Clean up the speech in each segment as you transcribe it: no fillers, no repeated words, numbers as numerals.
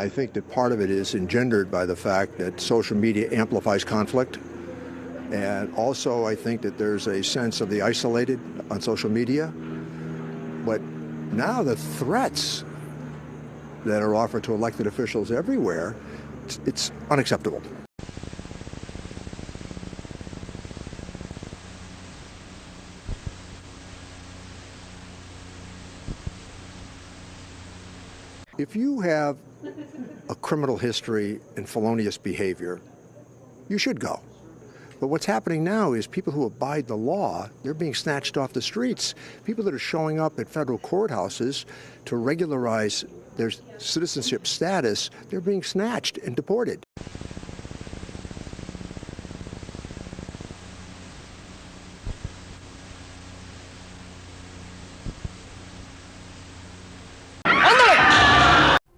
I think that part of it is engendered by the fact that social media amplifies conflict. And also, I think that there's a sense of the isolated on social media. But now the threats that are offered to elected officials everywhere, it's unacceptable. If you have a criminal history and felonious behavior, you should go. But what's happening now is people who abide the law, they're being snatched off the streets. People that are showing up at federal courthouses to regularize their citizenship status, they're being snatched and deported.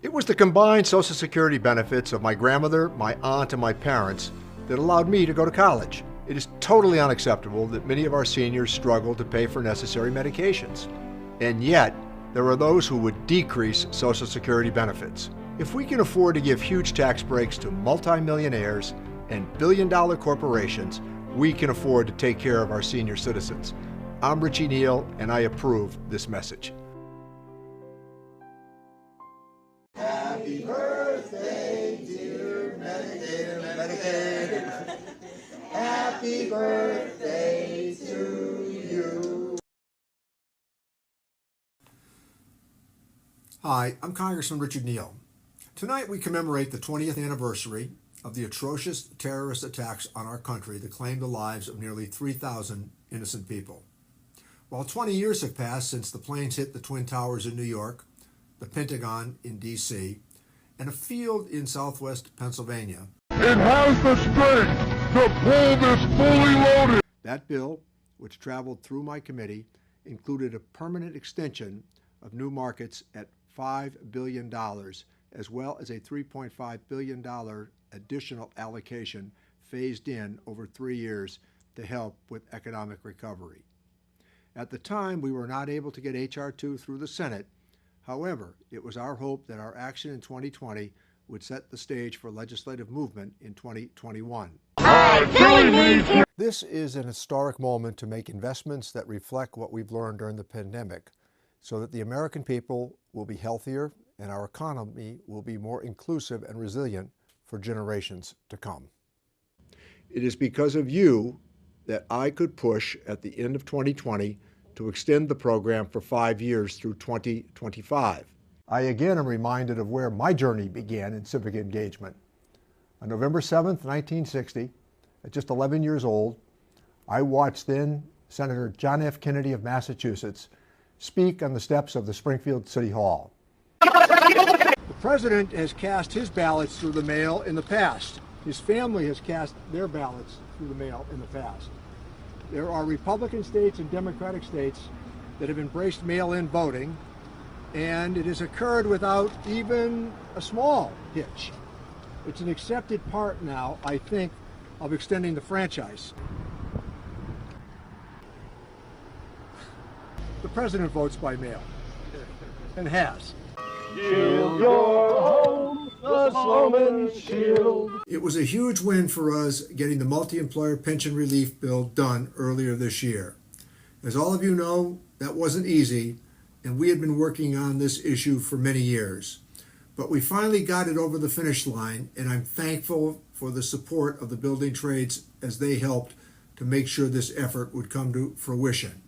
It was the combined Social Security benefits of my grandmother, my aunt, and my parents that allowed me to go to college. It is totally unacceptable that many of our seniors struggle to pay for necessary medications. And yet, there are those who would decrease Social Security benefits. If we can afford to give huge tax breaks to multimillionaires and billion-dollar corporations, we can afford to take care of our senior citizens. I'm Richie Neal, and I approve this message. Happy birthday, dear Medicaid. Happy birthday to you. Hi, I'm Congressman Richard Neal. Tonight we commemorate the 20th anniversary of the atrocious terrorist attacks on our country that claimed the lives of nearly 3,000 innocent people. While 20 years have passed since the planes hit the Twin Towers in New York, the Pentagon in D.C., and a field in southwest Pennsylvania, it has the strength to pull this fully loaded. That bill, which traveled through my committee, included a permanent extension of new markets at $5 billion, as well as a $3.5 billion additional allocation phased in over 3 years to help with economic recovery. At the time, we were not able to get H.R. 2 through the Senate. However, it was our hope that our action in 2020 would set the stage for legislative movement in 2021. This is an historic moment to make investments that reflect what we've learned during the pandemic, so that the American people will be healthier and our economy will be more inclusive and resilient for generations to come. It is because of you that I could push at the end of 2020 to extend the program for 5 years through 2025. I again am reminded of where my journey began in civic engagement. On November 7th, 1960, at just 11 years old, I watched then Senator John F. Kennedy of Massachusetts speak on the steps of the Springfield City Hall. The president has cast his ballots through the mail in the past. His family has cast their ballots through the mail in the past. There are Republican states and Democratic states that have embraced mail-in voting, and it has occurred without even a small hitch. It's an accepted part now, I think, of extending the franchise. The president votes by mail, and has. Shield your home, the snowman's shield. It was a huge win for us getting the multi-employer pension relief bill done earlier this year. As all of you know, that wasn't easy, and we had been working on this issue for many years. But we finally got it over the finish line, and I'm thankful for the support of the building trades as they helped to make sure this effort would come to fruition.